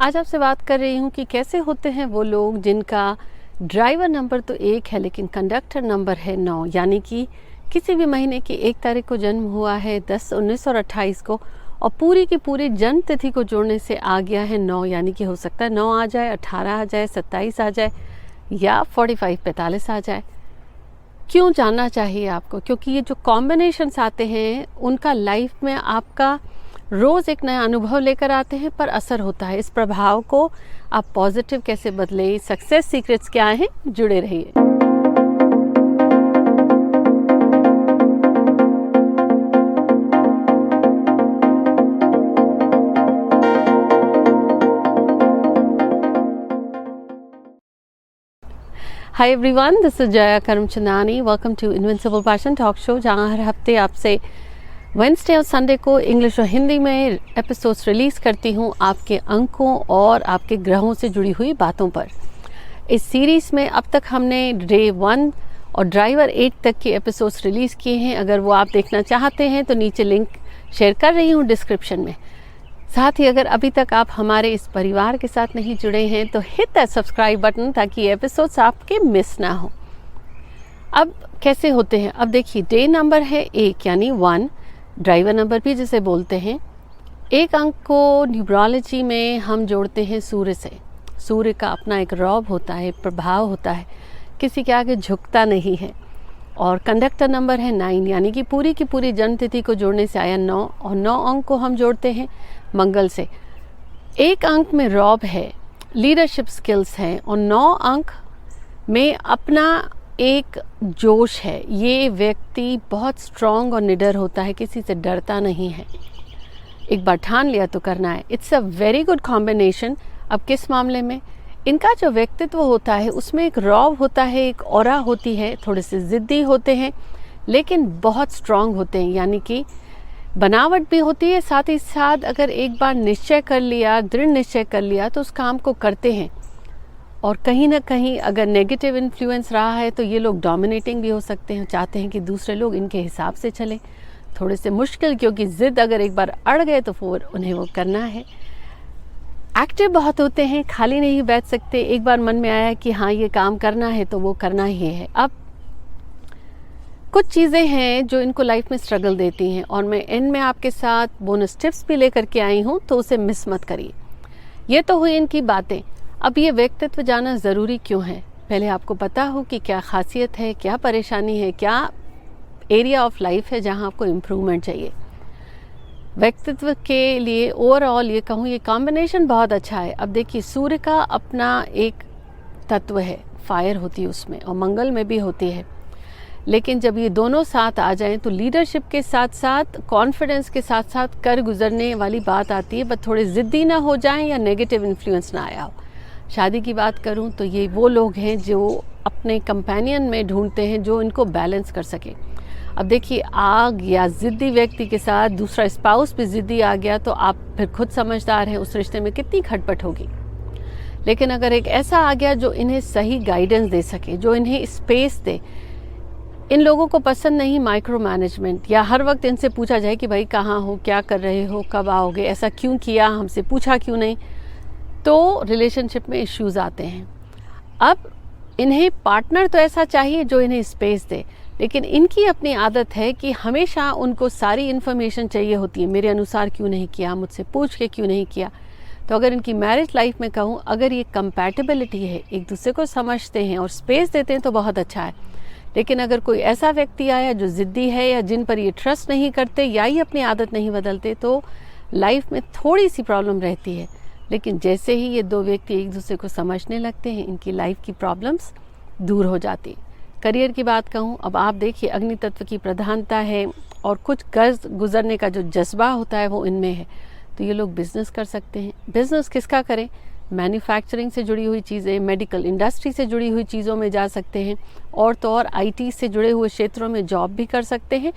आज आपसे बात कर रही हूँ कि कैसे होते हैं वो लोग जिनका ड्राइवर नंबर तो 1 है लेकिन कंडक्टर नंबर है 9, यानी कि किसी भी महीने की 1 तारीख को जन्म हुआ है 10, 19 और 28 को, और पूरी की पूरी जन्म तिथि को जोड़ने से आ गया है 9, यानी कि हो सकता है 9 आ जाए, 18 आ जाए, 27 आ जाए या 45, 45 आ जाए। क्यों जानना चाहिए आपको? क्योंकि ये जो कॉम्बिनेशंस आते हैं उनका लाइफ में आपका रोज़ एक नया अनुभव लेकर आते हैं, पर असर होता है। इस प्रभाव को आप पॉजिटिव कैसे बदलें, सक्सेस सीक्रेट्स क्या हैं, जुड़े रहिए। Hi everyone, this is Jaya Karamchandani. Welcome to Invincible Passion Talk Show, जहां हर हफ्ते आपसे वेडनेसडे और संडे को इंग्लिश और हिंदी में एपिसोड्स रिलीज़ करती हूँ आपके अंकों और आपके ग्रहों से जुड़ी हुई बातों पर। इस सीरीज़ में अब तक हमने डे 1 और ड्राइवर 8 तक के एपिसोड्स रिलीज़ किए हैं। अगर वो आप देखना चाहते हैं तो नीचे लिंक शेयर कर रही हूँ डिस्क्रिप्शन में। साथ ही अगर अभी तक आप हमारे इस परिवार के साथ नहीं जुड़े हैं तो हिट दैट सब्सक्राइब बटन, ताकि एपिसोड्स आपके मिस ना हो। अब कैसे होते हैं? अब देखिए, डे नंबर है 1 यानी 1, ड्राइवर नंबर भी जिसे बोलते हैं। 1 अंक को न्यूमरोलॉजी में हम जोड़ते हैं सूर्य से। सूर्य का अपना एक रौब होता है, प्रभाव होता है, किसी के आगे झुकता नहीं है। और कंडक्टर नंबर है 9, यानी कि पूरी की पूरी जन्म तिथि को जोड़ने से आया 9, और 9 अंक को हम जोड़ते हैं मंगल से। 1 अंक में रौब है, लीडरशिप स्किल्स हैं, और 9 अंक में अपना एक जोश है। ये व्यक्ति बहुत स्ट्रॉन्ग और निडर होता है, किसी से डरता नहीं है। एक बार ठान लिया तो करना है। It's a very good combination. अब किस मामले में? इनका जो व्यक्तित्व होता है उसमें एक रौब होता है, एक ऑरा होती है, थोड़े से ज़िद्दी होते हैं लेकिन बहुत स्ट्रॉन्ग होते हैं, यानी कि बनावट भी होती है। साथ ही साथ अगर एक बार निश्चय कर लिया, दृढ़ निश्चय कर लिया तो उस काम को करते हैं। और कहीं ना कहीं अगर नेगेटिव इन्फ्लुएंस रहा है तो ये लोग डोमिनेटिंग भी हो सकते हैं, चाहते हैं कि दूसरे लोग इनके हिसाब से चलें। थोड़े से मुश्किल, क्योंकि ज़िद अगर एक बार अड़ गए तो फिर उन्हें वो करना है। एक्टिव बहुत होते हैं, खाली नहीं बैठ सकते। एक बार मन में आया कि हाँ ये काम करना है तो वो करना ही है। अब कुछ चीज़ें हैं जो इनको लाइफ में स्ट्रगल देती हैं, और मैं इनमें आपके साथ बोनस टिप्स भी लेकर के आई हूँ, तो उसे मिस मत करिए। ये तो हुई इनकी बातें। अब ये व्यक्तित्व जानना ज़रूरी क्यों है? पहले आपको पता हो कि क्या खासियत है, क्या परेशानी है, क्या एरिया ऑफ लाइफ है जहाँ आपको इम्प्रूवमेंट चाहिए। व्यक्तित्व के लिए ओवरऑल ये कहूँ, ये कॉम्बिनेशन बहुत अच्छा है। अब देखिए, सूर्य का अपना एक तत्व है, फायर होती है उसमें, और मंगल में भी होती है। लेकिन जब ये दोनों साथ आ जाएं तो लीडरशिप के साथ साथ, कॉन्फिडेंस के साथ साथ कर गुजरने वाली बात आती है। बस थोड़े ज़िद्दी ना हो जाएं या नेगेटिव इन्फ्लुएंस ना आया हो। शादी की बात करूं तो ये वो लोग हैं जो अपने कंपेनियन में ढूंढते हैं जो इनको बैलेंस कर सके। अब देखिए, आग या ज़िद्दी व्यक्ति के साथ दूसरा स्पाउस भी ज़िद्दी आ गया तो आप फिर खुद समझदार हैं उस रिश्ते में कितनी खटपट होगी। लेकिन अगर एक ऐसा आ गया जो इन्हें सही गाइडेंस दे सके, जो इन्हें स्पेस दे। इन लोगों को पसंद नहीं माइक्रो मैनेजमेंट, या हर वक्त इनसे पूछा जाए कि भाई कहाँ हो, क्या कर रहे हो, कब आओगे, ऐसा क्यों किया, हमसे पूछा क्यों नहीं, तो रिलेशनशिप में इश्यूज आते हैं। अब इन्हें पार्टनर तो ऐसा चाहिए जो इन्हें स्पेस दे, लेकिन इनकी अपनी आदत है कि हमेशा उनको सारी इन्फॉर्मेशन चाहिए होती है। मेरे अनुसार क्यों नहीं किया, मुझसे पूछ के क्यों नहीं किया। तो अगर इनकी मैरिज लाइफ में कहूँ, अगर ये कंपैटिबिलिटी है, एक दूसरे को समझते हैं और स्पेस देते हैं तो बहुत अच्छा है। लेकिन अगर कोई ऐसा व्यक्ति आया जो ज़िद्दी है, या जिन पर ये ट्रस्ट नहीं करते, या ये अपनी आदत नहीं बदलते, तो लाइफ में थोड़ी सी प्रॉब्लम रहती है। लेकिन जैसे ही ये 2 व्यक्ति एक दूसरे को समझने लगते हैं, इनकी लाइफ की प्रॉब्लम्स दूर हो जाती। करियर की बात कहूँ, अब आप देखिए, अग्नि तत्व की प्रधानता है और कुछ कर्ज गुजरने का जो जज्बा होता है वो इनमें है। तो ये लोग बिजनेस कर सकते हैं। बिजनेस किसका करें? मैन्युफैक्चरिंग से जुड़ी हुई चीज़ें, मेडिकल इंडस्ट्री से जुड़ी हुई चीज़ों में जा सकते हैं, और तो और IT से जुड़े हुए क्षेत्रों में जॉब भी कर सकते हैं,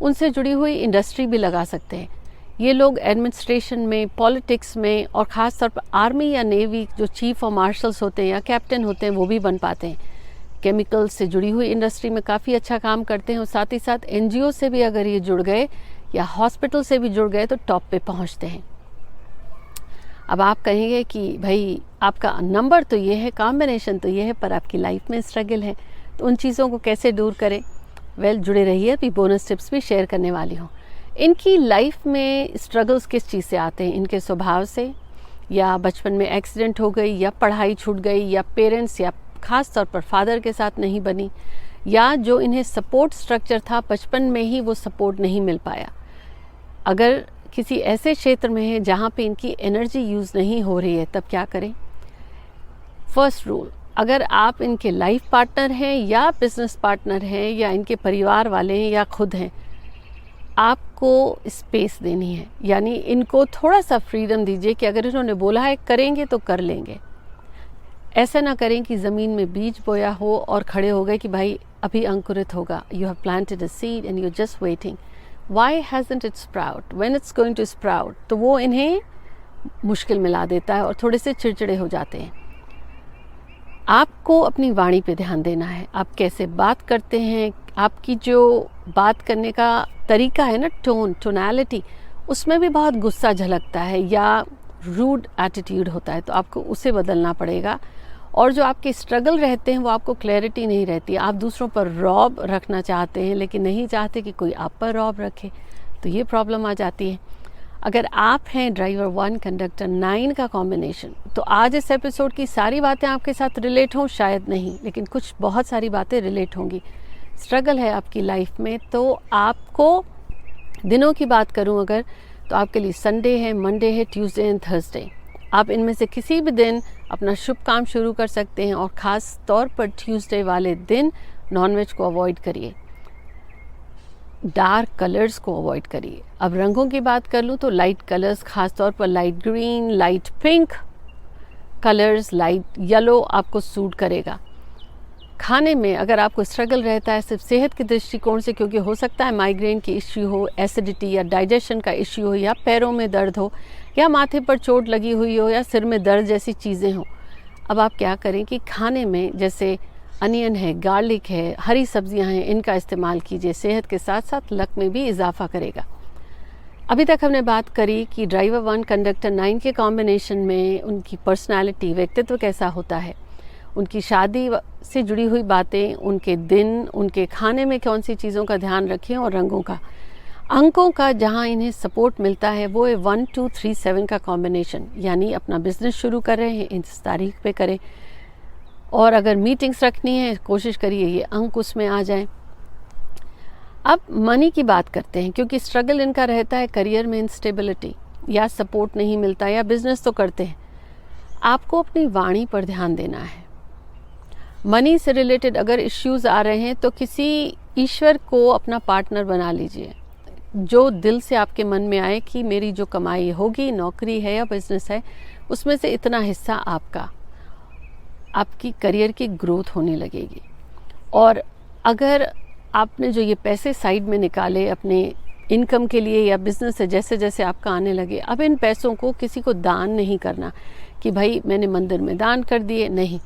उनसे जुड़ी हुई इंडस्ट्री भी लगा सकते हैं। ये लोग एडमिनिस्ट्रेशन में, पॉलिटिक्स में, और ख़ास तौर पर आर्मी या नेवी जो चीफ ऑफ मार्शल्स होते हैं या कैप्टन होते हैं, वो भी बन पाते हैं। केमिकल से जुड़ी हुई इंडस्ट्री में काफ़ी अच्छा काम करते हैं, और साथ ही साथ NGO से भी अगर ये जुड़ गए या हॉस्पिटल से भी जुड़ गए तो टॉप पे पहुंचते हैं। अब आप कहेंगे कि भाई आपका नंबर तो ये है, कॉम्बिनेशन तो ये है, पर आपकी लाइफ में स्ट्रगल है, तो उन चीज़ों को कैसे दूर करें? जुड़े रहिए, अभी बोनस टिप्स भी शेयर करने वाली हूँ। इनकी लाइफ में स्ट्रगल्स किस चीज़ से आते हैं? इनके स्वभाव से, या बचपन में एक्सीडेंट हो गई, या पढ़ाई छूट गई, या पेरेंट्स या ख़ास तौर पर फादर के साथ नहीं बनी, या जो इन्हें सपोर्ट स्ट्रक्चर था बचपन में ही वो सपोर्ट नहीं मिल पाया। अगर किसी ऐसे क्षेत्र में है जहाँ पे इनकी एनर्जी यूज़ नहीं हो रही है, तब क्या करें? फर्स्ट रूल, अगर आप इनके लाइफ पार्टनर हैं या बिजनेस पार्टनर हैं या इनके परिवार वाले हैं या खुद हैं, आपको स्पेस देनी है। यानी इनको थोड़ा सा फ्रीडम दीजिए कि अगर इन्होंने बोला है करेंगे तो कर लेंगे। ऐसा ना करें कि ज़मीन में बीज बोया हो और खड़े हो गए कि भाई अभी अंकुरित होगा। You have planted a seed and you are just waiting, why hasn't it sprout, when it's going to sprout. तो वो इन्हें मुश्किल में ला देता है और थोड़े से चिड़चिड़े हो जाते हैं। आपको अपनी वाणी पे ध्यान देना है, आप कैसे बात करते हैं, आपकी जो बात करने का तरीका है ना, टोनैलिटी, उसमें भी बहुत गुस्सा झलकता है या रूड एटीट्यूड होता है, तो आपको उसे बदलना पड़ेगा। और जो आपके स्ट्रगल रहते हैं वो आपको क्लैरिटी नहीं रहती। आप दूसरों पर रौब रखना चाहते हैं लेकिन नहीं चाहते कि कोई आप पर रौब रखे, तो ये प्रॉब्लम आ जाती है। अगर आप हैं ड्राइवर 1 कंडक्टर 9 का कॉम्बिनेशन, तो आज इस एपिसोड की सारी बातें आपके साथ रिलेट हों, शायद नहीं, लेकिन कुछ बहुत सारी बातें रिलेट होंगी। स्ट्रगल है आपकी लाइफ में, तो आपको दिनों की बात करूं अगर, तो आपके लिए संडे है, मंडे है, ट्यूसडे एंड थर्सडे। आप इनमें से किसी भी दिन अपना शुभ काम शुरू कर सकते हैं और ख़ास तौर पर ट्यूसडे वाले दिन नॉनवेज को अवॉइड करिए, डार्क कलर्स को अवॉइड करिए। अब रंगों की बात कर लूँ तो लाइट कलर्स, ख़ास तौर पर light green, light pink colours, light yellow आपको सूट करेगा। खाने में अगर आपको स्ट्रगल रहता है सिर्फ सेहत के दृष्टिकोण से, क्योंकि हो सकता है माइग्रेन की इश्यू हो, एसिडिटी या डाइजेशन का इश्यू हो, या पैरों में दर्द हो, या माथे पर चोट लगी हुई हो, या सिर में दर्द जैसी चीज़ें हों, अब आप क्या करें कि खाने में जैसे अनियन है, गार्लिक है, हरी सब्जियां हैं, इनका इस्तेमाल कीजिए। सेहत के साथ साथ लक में भी इजाफा करेगा। अभी तक हमने बात करी कि ड्राइवर 1 कंडक्टर 9 के कॉम्बिनेशन में उनकी पर्सनालिटी, व्यक्तित्व कैसा होता है, उनकी शादी से जुड़ी हुई बातें, उनके दिन, उनके खाने में कौन सी चीज़ों का ध्यान रखें, और रंगों का। अंकों का जहां इन्हें सपोर्ट मिलता है वो है 1 2 3 7 का कॉम्बिनेशन। यानी अपना बिजनेस शुरू कर रहे हैं, इस तारीख पे करें, और अगर मीटिंग्स रखनी है कोशिश करिए ये अंक उसमें आ जाएं। अब मनी की बात करते हैं, क्योंकि स्ट्रगल इनका रहता है करियर में इंस्टेबिलिटी, या सपोर्ट नहीं मिलता, या बिजनेस तो करते हैं। आपको अपनी वाणी पर ध्यान देना है। मनी से रिलेटेड अगर इश्यूज आ रहे हैं तो किसी ईश्वर को अपना पार्टनर बना लीजिए, जो दिल से आपके मन में आए कि मेरी जो कमाई होगी, नौकरी है या बिजनेस है, उसमें से इतना हिस्सा आपका, आपकी करियर की ग्रोथ होने लगेगी। और अगर आपने जो ये पैसे साइड में निकाले अपने इनकम के लिए या बिजनेस से, जैसे जैसे आपका आने लगे, अब इन पैसों को किसी को दान नहीं करना कि भाई मैंने मंदिर में दान कर दिए, नहीं।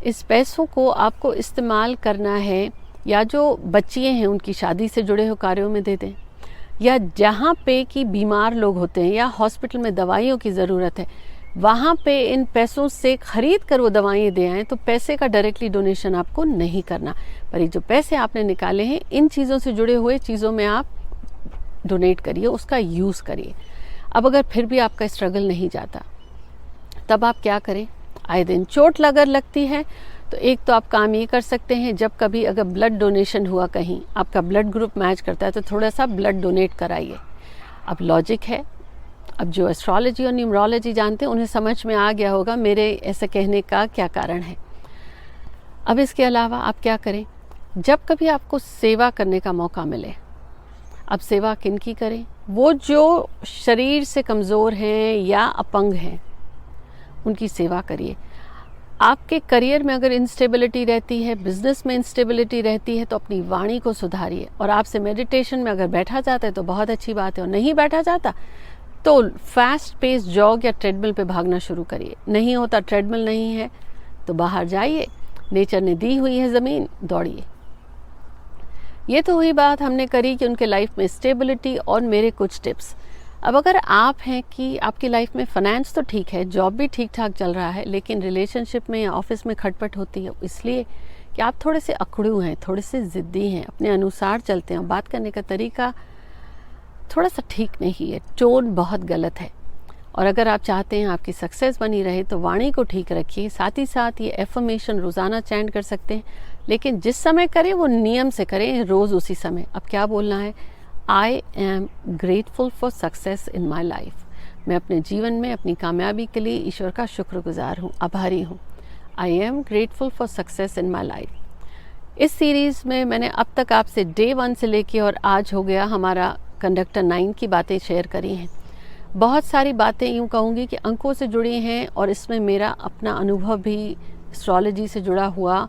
इस पैसों को आपको इस्तेमाल करना है, या जो बच्चियाँ हैं उनकी शादी से जुड़े हुए कार्यों में दे दें, या जहाँ पे कि बीमार लोग होते हैं या हॉस्पिटल में दवाइयों की ज़रूरत है, वहाँ पे इन पैसों से ख़रीद कर वो दवाइयाँ दे आएँ। तो पैसे का डायरेक्टली डोनेशन आपको नहीं करना, पर ये जो पैसे आपने निकाले हैं इन चीज़ों से जुड़े हुए चीज़ों में आप डोनेट करिए, उसका यूज़ करिए। अब अगर फिर भी आपका स्ट्रगल नहीं जाता, तब आप क्या करें? आए दिन चोट अगर लगती है तो एक तो आप काम ये कर सकते हैं, जब कभी अगर ब्लड डोनेशन हुआ, कहीं आपका ब्लड ग्रुप मैच करता है तो थोड़ा सा ब्लड डोनेट कराइए। अब लॉजिक है, अब जो एस्ट्रोलॉजी और न्यूमरोलॉजी जानते हैं उन्हें समझ में आ गया होगा मेरे ऐसे कहने का क्या कारण है। अब इसके अलावा आप क्या करें? जब कभी आपको सेवा करने का मौका मिले, अब सेवा किन की करें? वो जो शरीर से कमज़ोर हैं या अपंग हैं, उनकी सेवा करिए। आपके करियर में अगर इंस्टेबिलिटी रहती है, बिजनेस में इंस्टेबिलिटी रहती है, तो अपनी वाणी को सुधारिए। और आपसे मेडिटेशन में अगर बैठा जाता है तो बहुत अच्छी बात है, और नहीं बैठा जाता तो फास्ट पेस जॉग या ट्रेडमिल पे भागना शुरू करिए। नहीं होता, ट्रेडमिल नहीं है तो बाहर जाइए, नेचर ने दी हुई है ज़मीन, दौड़िए। ये तो हुई बात हमने करी कि उनके लाइफ में स्टेबिलिटी और मेरे कुछ टिप्स। अब अगर आप हैं कि आपकी लाइफ में फाइनेंस तो ठीक है, जॉब भी ठीक ठाक चल रहा है, लेकिन रिलेशनशिप में या ऑफिस में खटपट होती है, इसलिए कि आप थोड़े से अकड़ू हैं, थोड़े से ज़िद्दी हैं, अपने अनुसार चलते हैं, बात करने का तरीका थोड़ा सा ठीक नहीं है, टोन बहुत गलत है। और अगर आप चाहते हैं आपकी सक्सेस बनी रहे तो वाणी को ठीक रखिए। साथ ही साथ ये एफर्मेशन रोज़ाना चैंट कर सकते हैं, लेकिन जिस समय करें वो नियम से करें, रोज़ उसी समय। अब क्या बोलना है? I am grateful for success in my life. मैं अपने जीवन में अपनी कामयाबी के लिए ईश्वर का शुक्रगुजार हूँ, आभारी हूँ। I am grateful for success in my life. इस सीरीज़ में मैंने अब तक आपसे डे 1 से लेके और आज हो गया हमारा कंडक्टर 9 की बातें शेयर करी हैं। बहुत सारी बातें यूँ कहूँगी कि अंकों से जुड़ी हैं, और इसमें मेरा अपना अनुभव भी एस्ट्रोलॉजी से जुड़ा हुआ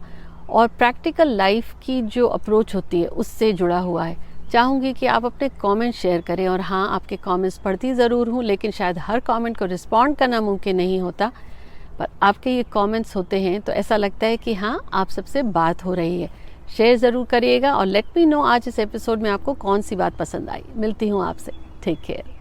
और प्रैक्टिकल लाइफ की जो अप्रोच होती है उससे जुड़ा हुआ है। चाहूँगी कि आप अपने कमेंट शेयर करें, और हाँ, आपके कमेंट्स पढ़ती ज़रूर हूँ, लेकिन शायद हर कमेंट को रिस्पॉन्ड करना मुमकिन नहीं होता, पर आपके ये कमेंट्स होते हैं तो ऐसा लगता है कि हाँ, आप सबसे बात हो रही है। शेयर ज़रूर करिएगा और लेट मी नो आज इस एपिसोड में आपको कौन सी बात पसंद आई। मिलती हूँ आपसे। Take care.